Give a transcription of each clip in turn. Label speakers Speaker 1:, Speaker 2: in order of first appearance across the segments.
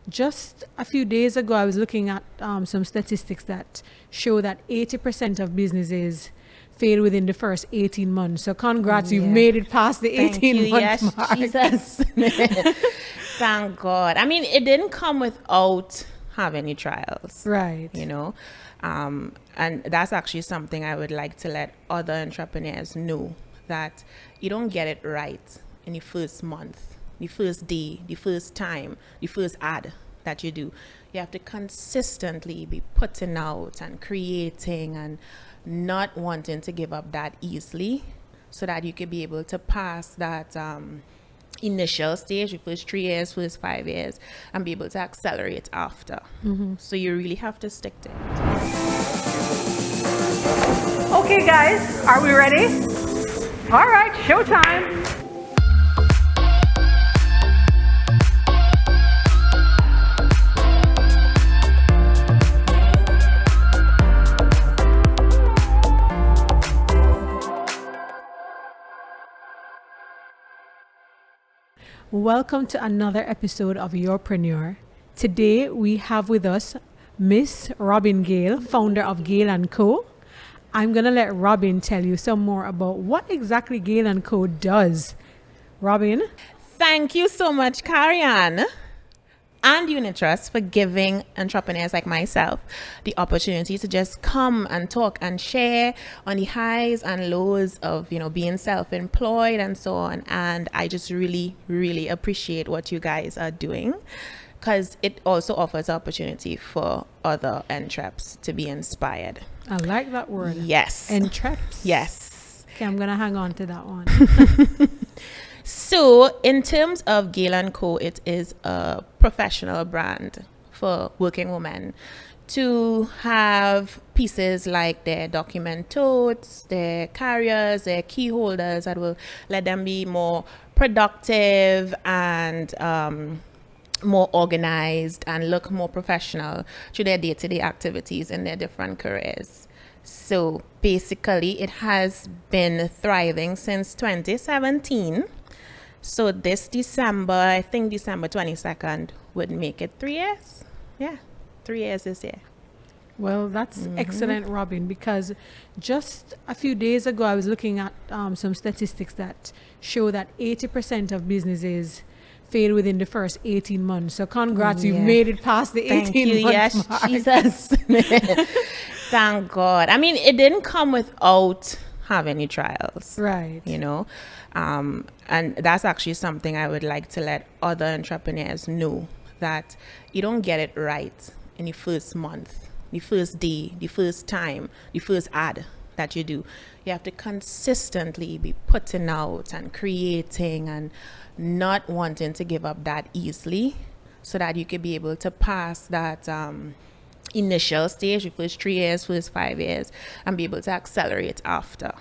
Speaker 1: Just a few days ago, I was looking at some statistics that show that 80% of businesses fail within the first 18 months. So congrats, you've made it past the 18-month mark.
Speaker 2: Jesus. Thank God. I mean, it didn't come without having any trials.
Speaker 1: Right.
Speaker 2: And that's actually something I would like to let other entrepreneurs know, that you don't get it right in the first month, the first day, the first time, the first ad that you do. You have to consistently be putting out and creating and not wanting to give up that easily, so that you could be able to pass that initial stage, the first 3 years, first 5 years, and be able to accelerate after. So you really have to stick to it.
Speaker 3: Okay, guys, are we ready? All right, showtime.
Speaker 1: Welcome to another episode of Urpreneur. Today we have with us Miss Robyn Gale, founder of Gale Co. I'm going to let Robyn tell you some more about what exactly Gale Co does. Robyn?
Speaker 2: Thank you so much, Karianne and Unitrust, for giving entrepreneurs like myself the opportunity to just come and talk and share on the highs and lows of, being self-employed and so on. And I just really, really appreciate what you guys are doing, because it also offers opportunity for other entrepreneurs to be inspired.
Speaker 1: I like that word.
Speaker 2: Yes.
Speaker 1: Entrepreneurs.
Speaker 2: Yes.
Speaker 1: Okay, I'm going to hang on to that one.
Speaker 2: So in terms of Gale Co, it is a professional brand for working women to have pieces like their document totes, their carriers, their key holders that will let them be more productive and more organized and look more professional to their day-to-day activities in their different careers. So basically, it has been thriving since 2017. So this December, I think December 22nd, would make it 3 years. Yeah, 3 years this year.
Speaker 1: Well, that's excellent, Robyn, because just a few days ago, I was looking at some statistics that show that 80% of businesses fail within the first 18 months. So congrats, you've made it past the 18-month mark.
Speaker 2: Jesus. Thank God. I mean, it didn't come without having any trials.
Speaker 1: Right.
Speaker 2: And that's actually something I would like to let other entrepreneurs know, that you don't get it right in the first month, the first day, the first time, the first ad that you do. You have to consistently be putting out and creating and not wanting to give up that easily, so that you could be able to pass that initial stage, the first 3 years, first 5 years, and be able to accelerate after.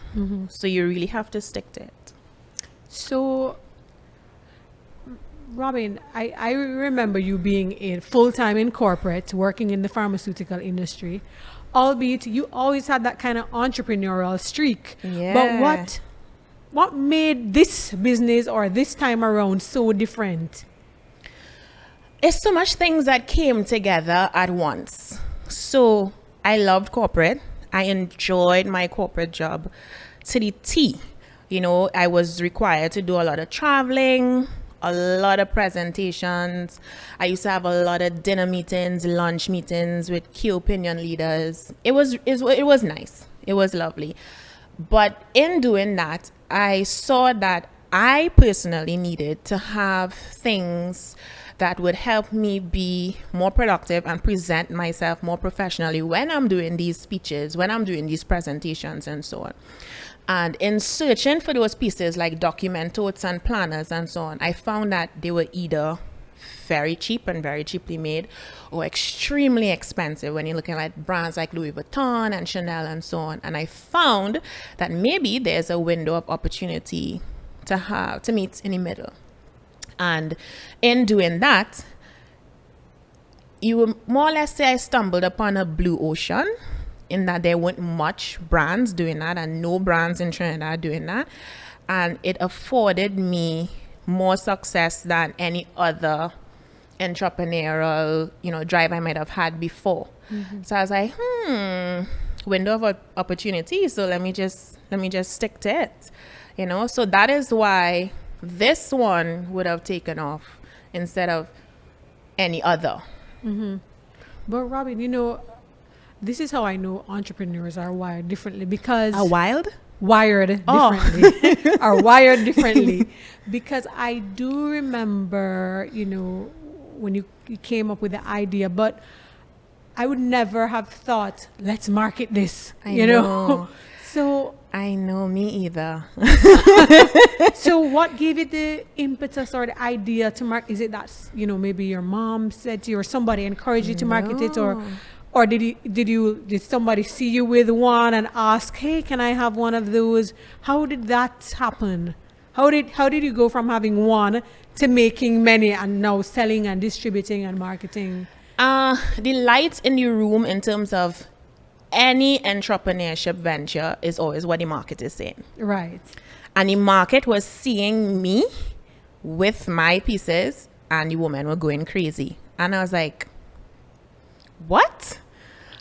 Speaker 2: So you really have to stick to it.
Speaker 1: So, Robyn, I remember you being full-time in corporate, working in the pharmaceutical industry, albeit you always had that kind of entrepreneurial streak.
Speaker 2: Yeah.
Speaker 1: But what made this business or this time around so different?
Speaker 2: It's so much things that came together at once. So I loved corporate. I enjoyed my corporate job to the T. I was required to do a lot of traveling, a lot of presentations. I used to have a lot of dinner meetings, lunch meetings with key opinion leaders. It was nice. It was lovely. But in doing that, I saw that I personally needed to have things that would help me be more productive and present myself more professionally when I'm doing these speeches, when I'm doing these presentations and so on. And in searching for those pieces like document totes and planners and so on, I found that they were either very cheap and very cheaply made, or extremely expensive when you're looking at brands like Louis Vuitton and Chanel and so on. And I found that maybe there's a window of opportunity to meet in the middle. And in doing that, you would more or less say I stumbled upon a blue ocean, in that there weren't much brands doing that and no brands in Trinidad doing that. And it afforded me more success than any other entrepreneurial, drive I might have had before. So I was like, window of opportunity. So let me just stick to it, So that is why this one would have taken off instead of any other.
Speaker 1: But Robyn, this is how I know entrepreneurs are wired differently because
Speaker 2: wired
Speaker 1: differently are wired differently because I do remember, when you came up with the idea, but I would never have thought, let's market this,
Speaker 2: I know.
Speaker 1: So
Speaker 2: I know, me either.
Speaker 1: so what gave it the impetus or the idea to market? Is it that, maybe your mom said to you or somebody encouraged you to market it, or did somebody see you with one and ask, hey, can I have one of those? How did that happen? How did you go from having one to making many and now selling and distributing and marketing?
Speaker 2: The lights in the room in terms of any entrepreneurship venture is always what the market is saying.
Speaker 1: Right.
Speaker 2: And the market was seeing me with my pieces and the women were going crazy. And I was like, what?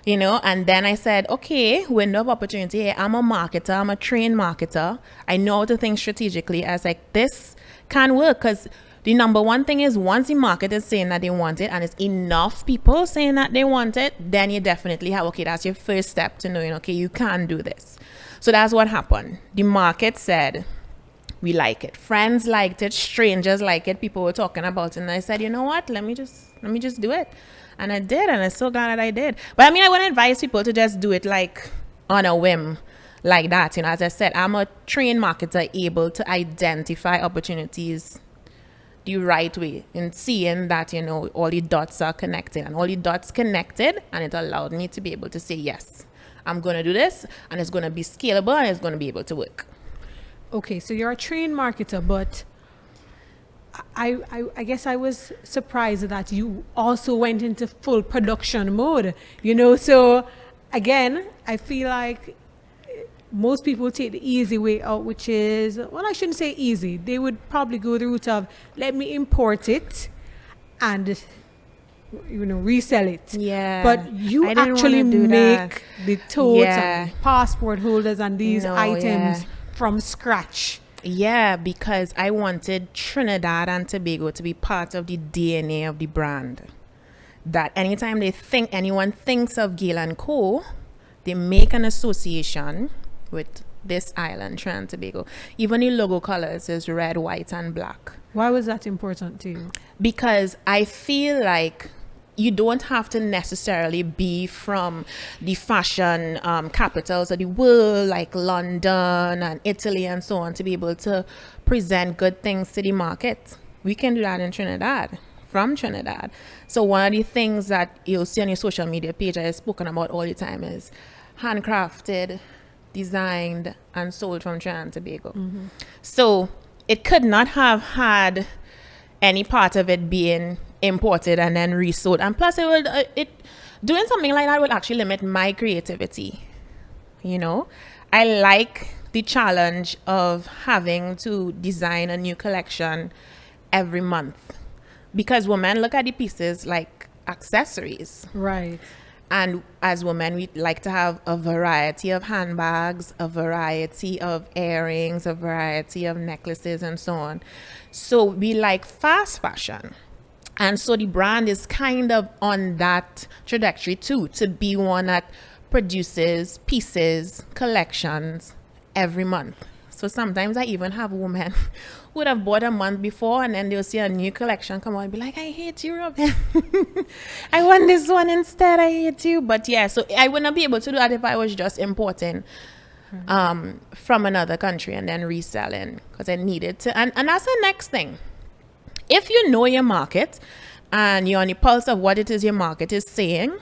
Speaker 2: And then I said, okay, window of opportunity. I'm a marketer. I'm a trained marketer. I know how to think strategically. I was like, this can work because the number one thing is once the market is saying that they want it and it's enough people saying that they want it, then you definitely have, okay, that's your first step to knowing, okay, you can do this. So that's what happened. The market said, we like it. Friends liked it. Strangers like it. People were talking about it. And I said, you know what? Let me just do it. And I did. And I'm so glad that I did. But I wouldn't advise people to just do it like on a whim like that. As I said, I'm a trained marketer able to identify opportunities the right way and seeing that, all the dots are connected and all the dots connected. And it allowed me to be able to say, yes, I'm going to do this and it's going to be scalable and it's going to be able to work.
Speaker 1: Okay, so you're a trained marketer, but I guess I was surprised that you also went into full production mode, so again, I feel like most people take the easy way out, which is, well, I shouldn't say easy. They would probably go the route of, let me import it and resell it.
Speaker 2: Yeah.
Speaker 1: But you actually make the totes and passport holders and these items from scratch.
Speaker 2: Yeah, because I wanted Trinidad and Tobago to be part of the DNA of the brand. That anytime anyone thinks of Gale Co, they make an association with this island, Trinidad and Tobago. Even the logo colors is red, white, and black.
Speaker 1: Why was that important to you?
Speaker 2: Because I feel like you don't have to necessarily be from the fashion capitals of the world, like London and Italy and so on, to be able to present good things to the market. We can do that in Trinidad, from Trinidad. So one of the things that you'll see on your social media page I've spoken about all the time is handcrafted, designed, and sold from Trinidad and Tobago. So it could not have had any part of it being imported and then resold, and plus doing something like that would actually limit my creativity. I like the challenge of having to design a new collection every month because women look at the pieces like accessories,
Speaker 1: right?
Speaker 2: And as women, we like to have a variety of handbags, a variety of earrings, a variety of necklaces, and so on. So we like fast fashion. And so the brand is kind of on that trajectory too, to be one that produces pieces, collections every month. So sometimes I even have women who would have bought a month before and then they'll see a new collection come out and be like, I hate you, Robyn. I want this one instead. I hate you. But yeah, so I wouldn't be able to do that if I was just importing from another country and then reselling because I needed to. And that's the next thing. If you know your market and you're on the pulse of what it is your market is saying,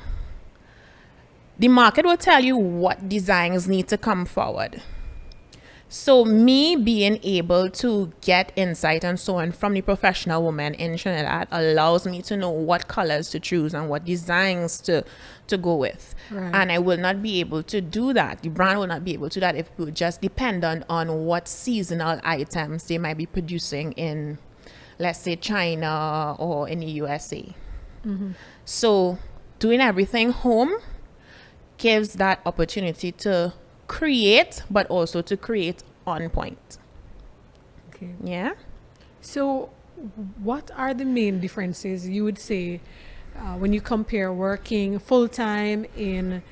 Speaker 2: the market will tell you what designs need to come forward. So me being able to get insight and so on from the professional woman in Trinidad allows me to know what colors to choose and what designs to go with.
Speaker 1: Right.
Speaker 2: And I will not be able to do that. The brand will not be able to do that if we just dependent on what seasonal items they might be producing in let's say China or in the USA. So doing everything home gives that opportunity to create, but also to create on point.
Speaker 1: Okay.
Speaker 2: Yeah.
Speaker 1: So, what are the main differences you would say when you compare working full time in,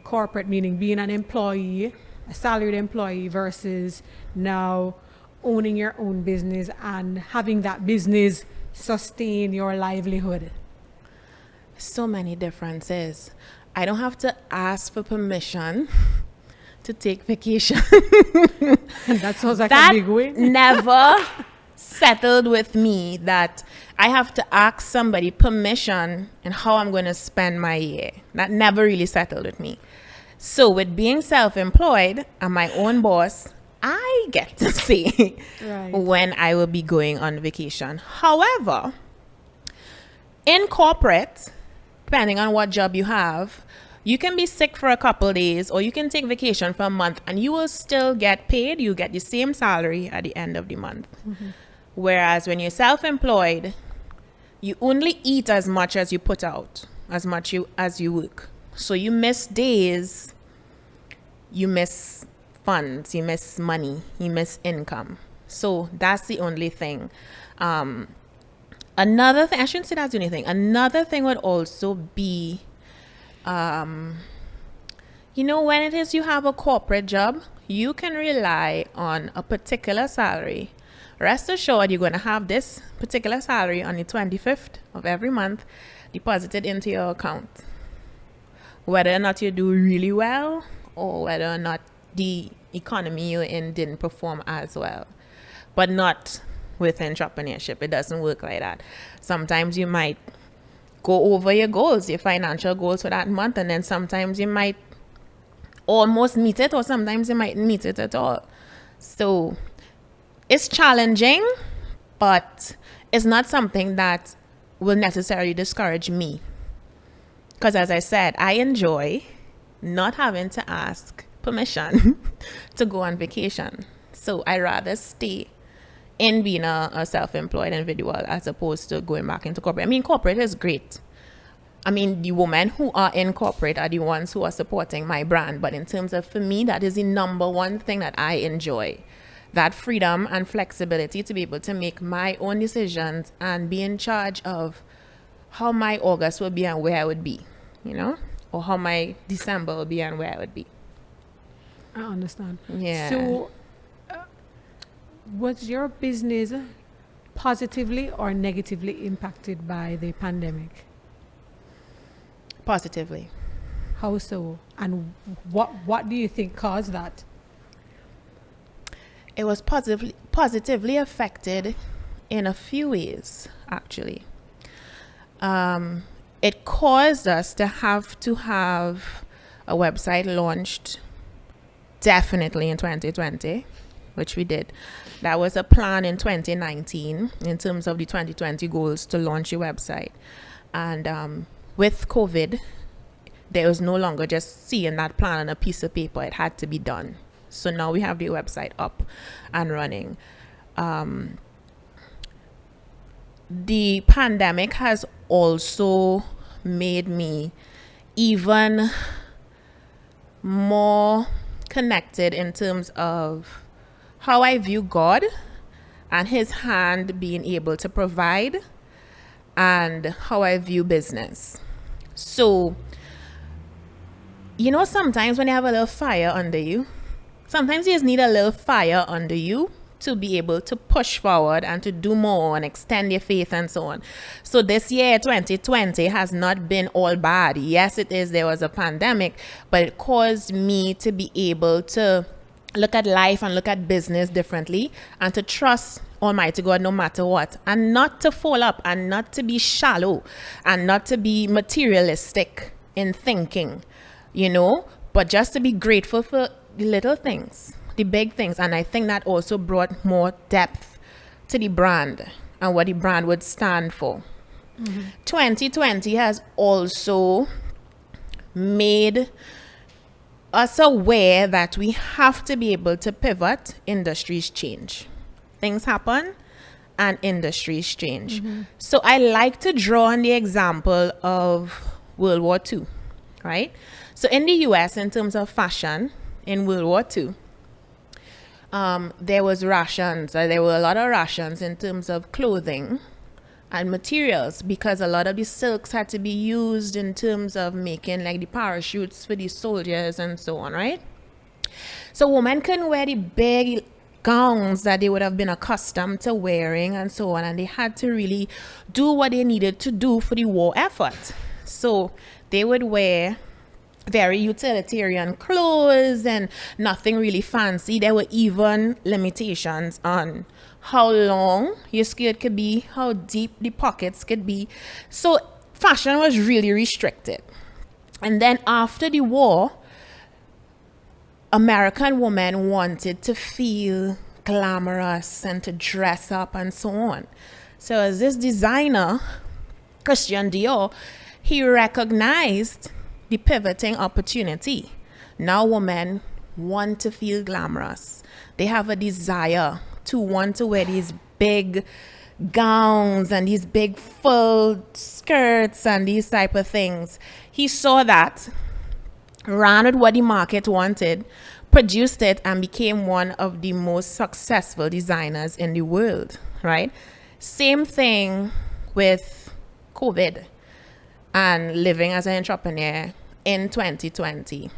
Speaker 1: corporate, meaning being an employee, a salaried employee, versus now owning your own business and having that business sustain your livelihood?
Speaker 2: So many differences. I don't have to ask for permission to take vacation.
Speaker 1: That sounds like
Speaker 2: That
Speaker 1: a big win.
Speaker 2: never settled with me, that I have to ask somebody permission and how I'm going to spend my year. That never really settled with me. So with being self-employed and my own boss, I get to say
Speaker 1: Right.
Speaker 2: when I will be going on vacation. However, in corporate, depending on what job you have, you can be sick for a couple days or you can take vacation for a month and you will still get paid. You get the same salary at the end of the month. Whereas when you're self-employed, you only eat as much as you put out, as much as you work. So you miss days, you miss funds, you miss money, you miss income. So that's the only thing. Another thing, I shouldn't say that's the only thing. Another thing would also be, when it is you have a corporate job, you can rely on a particular salary. Rest assured, you're going to have this particular salary on the 25th of every month deposited into your account. Whether or not you do really well or whether or not the economy you're in didn't perform as well. But not with entrepreneurship. It doesn't work like that. Sometimes you might go over your goals, your financial goals for that month, and then sometimes you might almost meet it, or sometimes you might meet it at all. So it's challenging, but it's not something that will necessarily discourage me. Because as I said, I enjoy not having to ask permission to go on vacation. So I rather stay in being a self-employed individual as opposed to going back into corporate. I mean, corporate is great. I mean, the women who are in corporate are the ones who are supporting my brand. But in terms of, for me, that is the number one thing that I enjoy. That freedom and flexibility to be able to make my own decisions and be in charge of how my August will be and where I would be, or how my December will be and where I would be.
Speaker 1: I understand.
Speaker 2: Yeah.
Speaker 1: So, was your business positively or negatively impacted by the pandemic?
Speaker 2: Positively.
Speaker 1: How so? And what do you think caused that?
Speaker 2: It was positively affected in a few ways, actually. It caused us to have a website launched definitely in 2020, which we did. That was a plan in 2019 in terms of the 2020 goals to launch a website. And with COVID, there was no longer just seeing that plan on a piece of paper. It had to be done. So now we have the website up and running. The pandemic has also made me even more connected in terms of how I view God and his hand being able to provide, and how I view business. So, sometimes when you have a little fire under you, sometimes you just need a little fire under you to be able to push forward and to do more and extend your faith and so on. So this year, 2020, has not been all bad. Yes, it is. There was a pandemic, but it caused me to be able to look at life and look at business differently and to trust Almighty God no matter what, and not to fall up and not to be shallow and not to be materialistic in thinking, but just to be grateful for the little things, the big things. And I think that also brought more depth to the brand and what the brand would stand for. 2020 has also made us aware that we have to be able to pivot. Industries change, things happen, and industries change. So I like to draw on the example of World War II, right? So in the US, in terms of fashion, in World War II, there was rations, there were a lot of rations in terms of clothing and materials, because a lot of the silks had to be used in terms of making like the parachutes for the soldiers and so on, right? So women couldn't wear the big gowns that they would have been accustomed to wearing and so on, and they had to really do what they needed to do for the war effort. So they would wear very utilitarian clothes and nothing really fancy. There were even limitations on how long your skirt could be, how deep the pockets could be. So fashion was really restricted. And then after the war, American women wanted to feel glamorous and to dress up and so on. So as this designer, Christian Dior, he recognized the pivoting opportunity. Now women want to feel glamorous. They have a desire to want to wear these big gowns and these big full skirts and these type of things. He saw that, ran with what the market wanted, produced it, and became one of the most successful designers in the world, right? Same thing with COVID and living as an entrepreneur in 2020.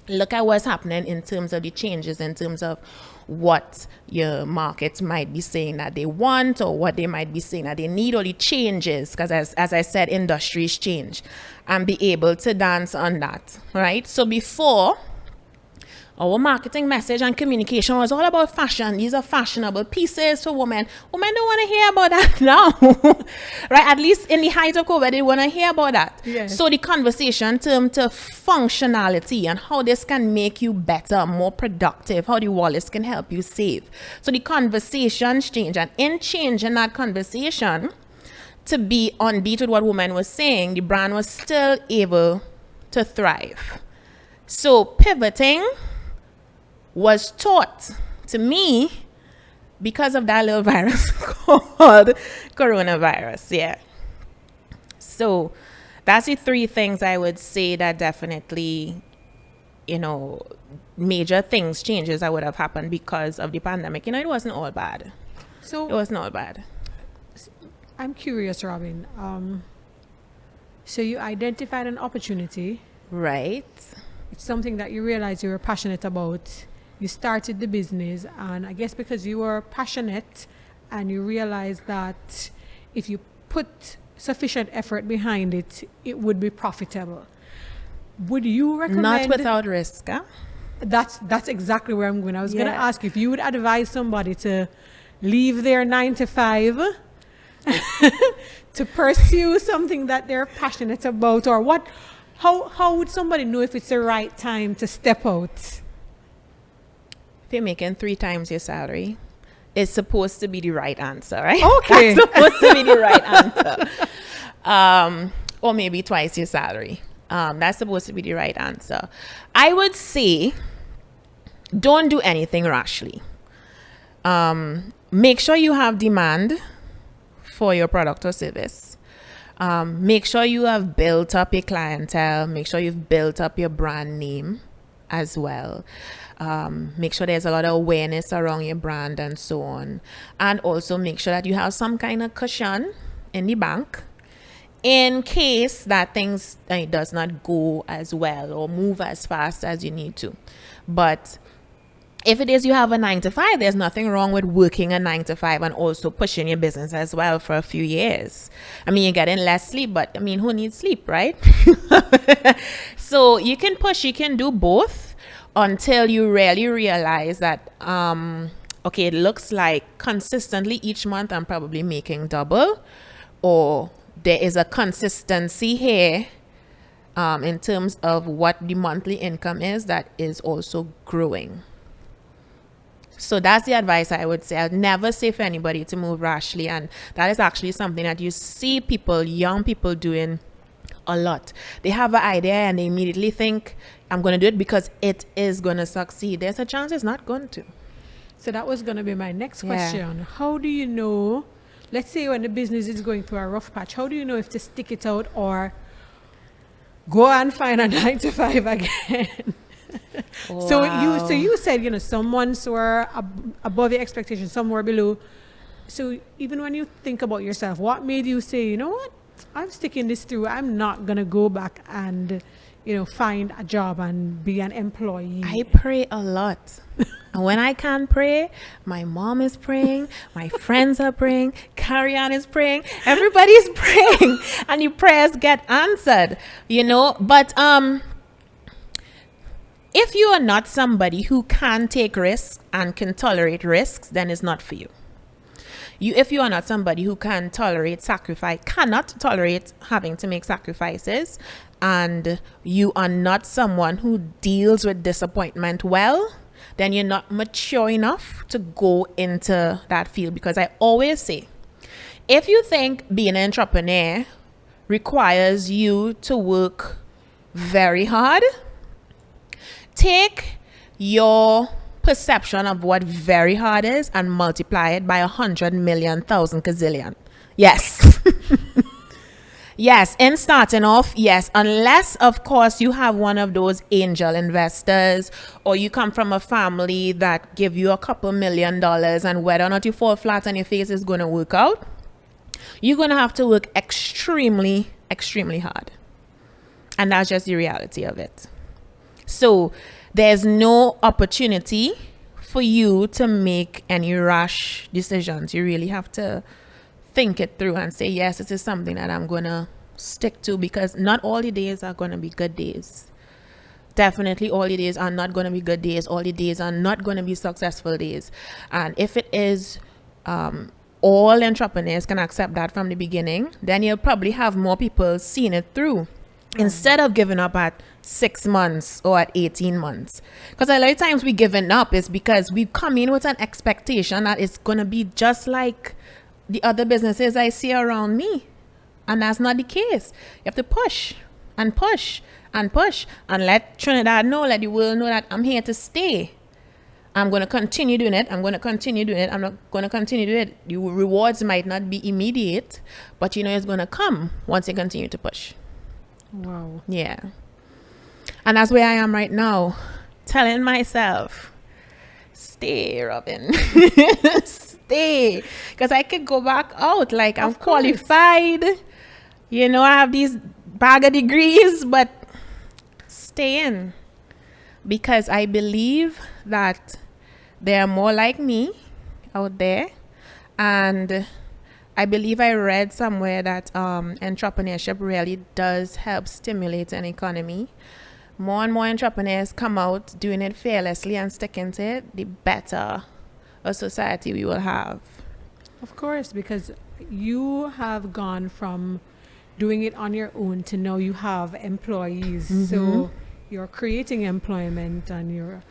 Speaker 2: Look at what's happening in terms of the changes, in terms of what your markets might be saying that they want, or what they might be saying that they need, or the changes, because as I said, industries change, and be able to dance on that, right? So before, our marketing message and communication was all about fashion. These are fashionable pieces for women. Women don't want to hear about that now, right? At least in the height of COVID, they want to hear about that.
Speaker 1: Yes.
Speaker 2: So the conversation turned to functionality and how this can make you better, more productive, how the wallets can help you save. So the conversations change, and in changing that conversation to be on beat with what women was saying, the brand was still able to thrive. So pivoting was taught to me because of that little virus called coronavirus. Yeah. So that's the three things I would say that definitely, major things, changes that would have happened because of the pandemic. It wasn't all bad.
Speaker 1: So
Speaker 2: It wasn't all bad.
Speaker 1: I'm curious, Robyn. So you identified an opportunity.
Speaker 2: Right.
Speaker 1: It's something that you realized you were passionate about. You started the business, and I guess because you were passionate and you realized that if you put sufficient effort behind it, it would be profitable. Would you recommend...
Speaker 2: Not without risk, huh?
Speaker 1: That's exactly where I'm going. I was going to
Speaker 2: Yeah.
Speaker 1: ask if you would advise somebody to leave their 9 to 5 to pursue something that they're passionate about, or what. How would somebody know if it's the right time to step out?
Speaker 2: If you're making 3 times your salary, it's supposed to be the right answer, right?
Speaker 1: Okay.
Speaker 2: That's supposed to be the right answer. Or maybe twice your salary. That's supposed to be the right answer. I would say, don't do anything rashly. Make sure you have demand for your product or service. Make sure you have built up your clientele. Make sure you've built up your brand name as well. Make sure there's a lot of awareness around your brand and so on. And also make sure that you have some kind of cushion in the bank in case that things does not go as well or move as fast as you need to. But if it is you have a 9 to 5, there's nothing wrong with working a 9 to 5 and also pushing your business as well for a few years. I mean, you're getting less sleep, but who needs sleep, right? So you can push, you can do both until you really realize that, okay, it looks like consistently each month I'm probably making double, or there is a consistency here in terms of what the monthly income is that is also growing. So that's the advice I would say. I'd never say for anybody to move rashly. And that is actually something that you see people, young people doing a lot. They have an idea and they immediately think, I'm going to do it because it is going to succeed. There's a chance it's not going to.
Speaker 1: So that was going to be my next
Speaker 2: Yeah.
Speaker 1: question. How do you know, let's say when the business is going through a rough patch, how do you know if to stick it out or go and find a 9-to-5 again? So you said, some months were above your expectations, some were below. So even when you think about yourself, what made you say, you know what, I'm sticking this through. I'm not going to go back and, find a job and be an employee.
Speaker 2: I pray a lot. And when I can't pray, my mom is praying, my friends are praying, Carrie-Ann is praying, everybody's praying, and your prayers get answered, But if you are not somebody who can take risks and can tolerate risks, then it's not for you. If you are not somebody who can tolerate sacrifice, cannot tolerate having to make sacrifices, and you are not someone who deals with disappointment well, then you're not mature enough to go into that field. Because I always say, if you think being an entrepreneur requires you to work very hard, take your perception of what very hard is and multiply it by 100,000,000 gazillion. Yes. Yes, in starting off, yes, unless of course you have one of those angel investors, or you come from a family that give you a couple $1,000,000, and whether or not you fall flat on your face is going to work out, you're going to have to work extremely, extremely hard. And that's just the reality of it. So there's no opportunity for you to make any rash decisions. You really have to think it through and say, yes, this is something that I'm going to stick to, because not all the days are going to be good days. Definitely all the days are not going to be good days. All the days are not going to be successful days. And if it is, all entrepreneurs can accept that from the beginning, then you'll probably have more people seeing it through. Instead of giving up at 6 months or at 18 months. Because a lot of times we giving up is because we come in with an expectation that it's going to be just like the other businesses I see around me. And that's not the case. You have to push and push and push and let Trinidad know, let the world know that I'm here to stay. I'm going to continue doing it. I'm going to continue doing it. I'm not going to continue doing it. The rewards might not be immediate, but it's going to come once you continue to push.
Speaker 1: Wow.
Speaker 2: Yeah. And that's where I am right now, telling myself, stay, Robyn. Stay. Because I could go back out. Like, I'm qualified. I have these bag of degrees, but stay in. Because I believe that there are more like me out there. And I believe I read somewhere that entrepreneurship really does help stimulate an economy. More and more entrepreneurs come out doing it fearlessly and sticking to it, the better a society we will have.
Speaker 1: Of course, because you have gone from doing it on your own to now you have employees. Mm-hmm. So you're creating employment and you're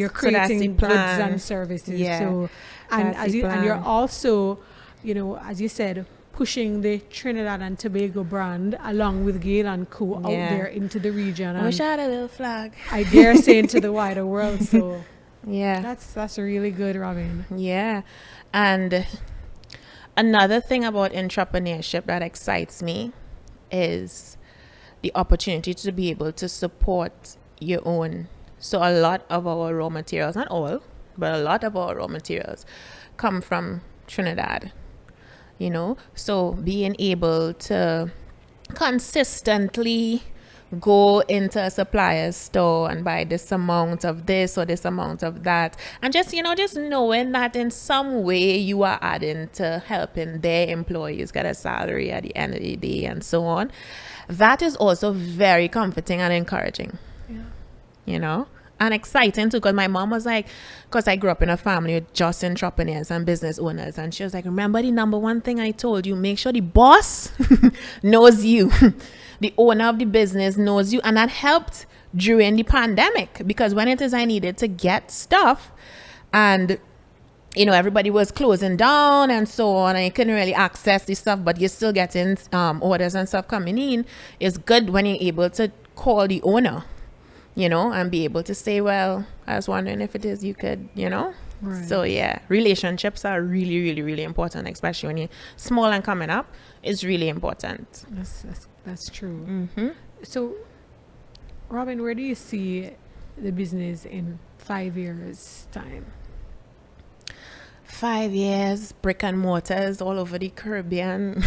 Speaker 1: creating goods and services.
Speaker 2: Yeah,
Speaker 1: so and you're also, as you said, pushing the Trinidad and Tobago brand along with Gale Co out there into the region.
Speaker 2: I wish I had a little flag.
Speaker 1: I dare say into the wider world. So
Speaker 2: yeah,
Speaker 1: that's really good, Robyn.
Speaker 2: Yeah, and another thing about entrepreneurship that excites me is the opportunity to be able to support your own. So a lot of our raw materials, not all, but a lot of our raw materials come from Trinidad. So being able to consistently go into a supplier's store and buy this amount of this or this amount of that, and just knowing that in some way you are adding to helping their employees get a salary at the end of the day and so on, that is also very comforting and encouraging. And exciting too, because my mom was like, because I grew up in a family with just entrepreneurs and business owners, and she was like, remember the number one thing I told you, make sure the boss knows you. The owner of the business knows you. And that helped during the pandemic, because when it is I needed to get stuff and everybody was closing down and so on, and you couldn't really access the stuff, but you're still getting orders and stuff coming in. It's good when you're able to call the owner, and be able to say, well, I was wondering if it is you could,
Speaker 1: Right.
Speaker 2: So yeah, relationships are really, really, really important, especially when you're small and coming up. It's really important.
Speaker 1: That's true.
Speaker 2: Mm-hmm.
Speaker 1: So, Robyn, where do you see the business in 5 years' time?
Speaker 2: 5 years, brick and mortars all over the Caribbean.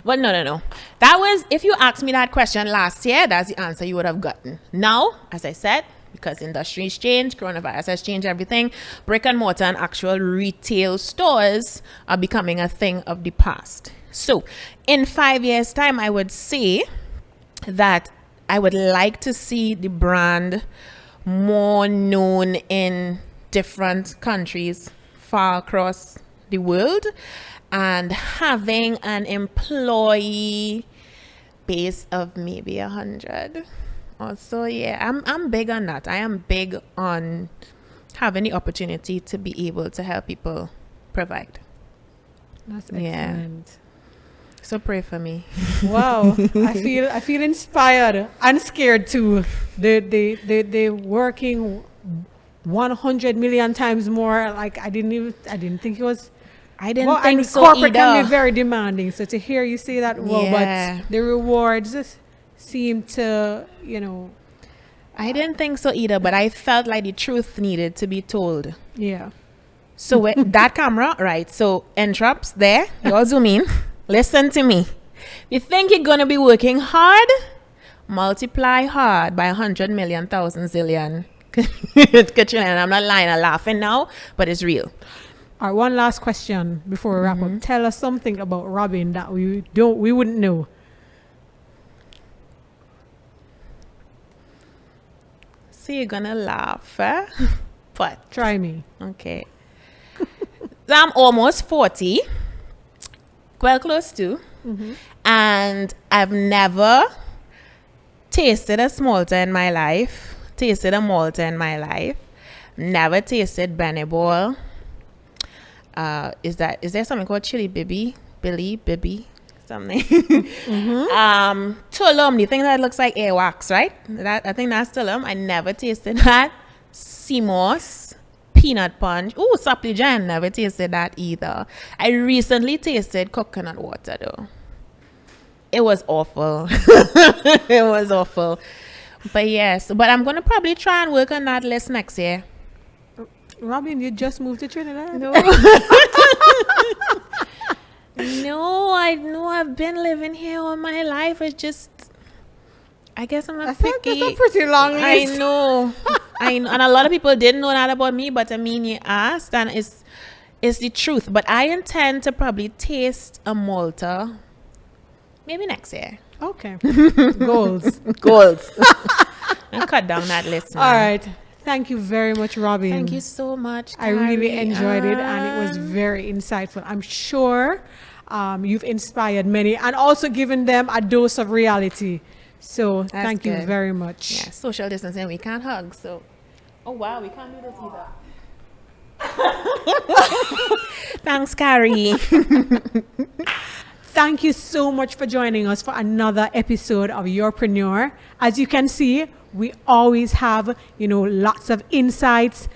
Speaker 2: But no. That was, if you asked me that question last year, that's the answer you would have gotten. Now, as I said, because industries change, coronavirus has changed everything, brick and mortar and actual retail stores are becoming a thing of the past. So, in 5 years' time, I would say that I would like to see the brand more known in different countries far across the world, and having an employee base of maybe 100 or so. Yeah, I'm big on that. I am big on having the opportunity to be able to help people provide.
Speaker 1: That's
Speaker 2: Yeah.
Speaker 1: excellent.
Speaker 2: So pray for me.
Speaker 1: Wow, I feel inspired and scared too. They working 100 million times more. Like I didn't think it was.
Speaker 2: I didn't
Speaker 1: Well,
Speaker 2: think
Speaker 1: and
Speaker 2: so
Speaker 1: corporate can
Speaker 2: either.
Speaker 1: be very demanding. So to hear you say that, well,
Speaker 2: Yeah.
Speaker 1: but the rewards seem to,
Speaker 2: I didn't think so either, but I felt like the truth needed to be told.
Speaker 1: yeah.
Speaker 2: So with that camera, right? So interrupts there. You all zoom in. Listen to me. You think you're gonna be working hard? Multiply hard by 100 million, thousand, zillion. Quadrillion. I'm not lying. I'm laughing now, but it's real.
Speaker 1: All right, one last question before we wrap up. Tell us something about Robyn that we wouldn't know.
Speaker 2: So you're gonna laugh, eh? But
Speaker 1: Try me.
Speaker 2: okay. So I'm almost 40. Well, close to. And I've never tasted a malta in my life. Tasted a malta in my life. Never tasted Benny-Ball. Is there something called Chili Bibi? Bibi? Something. Tulum, the thing that looks like airwax, right? I think that's Tulum. I never tasted that. Simos, peanut punch. Ooh, Supplejan, never tasted that either. I recently tasted coconut water though. It was awful. It was awful. But yes, but I'm gonna probably try and work on that list next year.
Speaker 1: Robyn, you just moved to Trinidad?
Speaker 2: No. No, I know I've been living here all my life. It's just, I guess I'm not picky.
Speaker 1: That's a pretty long
Speaker 2: I
Speaker 1: list.
Speaker 2: know. And a lot of people didn't know that about me, but I mean, you asked, and it's the truth. But I intend to probably taste a Malta maybe next year.
Speaker 1: Okay. Goals.
Speaker 2: Goals. And cut down that list now.
Speaker 1: All right. Thank you very much, Robyn.
Speaker 2: Thank you so much.
Speaker 1: I really
Speaker 2: Carrie
Speaker 1: enjoyed it, and it was
Speaker 2: Ann.
Speaker 1: very insightful. I'm sure you've inspired many and also given them a dose of reality. So thank you
Speaker 2: good.
Speaker 1: very much.
Speaker 2: Yeah, social distancing, we can't hug, so. Oh wow, we can't do this either. Thanks, Carrie.
Speaker 1: Thank you so much for joining us for another episode of Urpreneur. As you can see, we always have, lots of insights,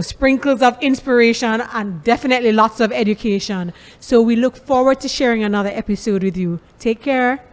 Speaker 1: sprinkles of inspiration, and definitely lots of education. So we look forward to sharing another episode with you. Take care.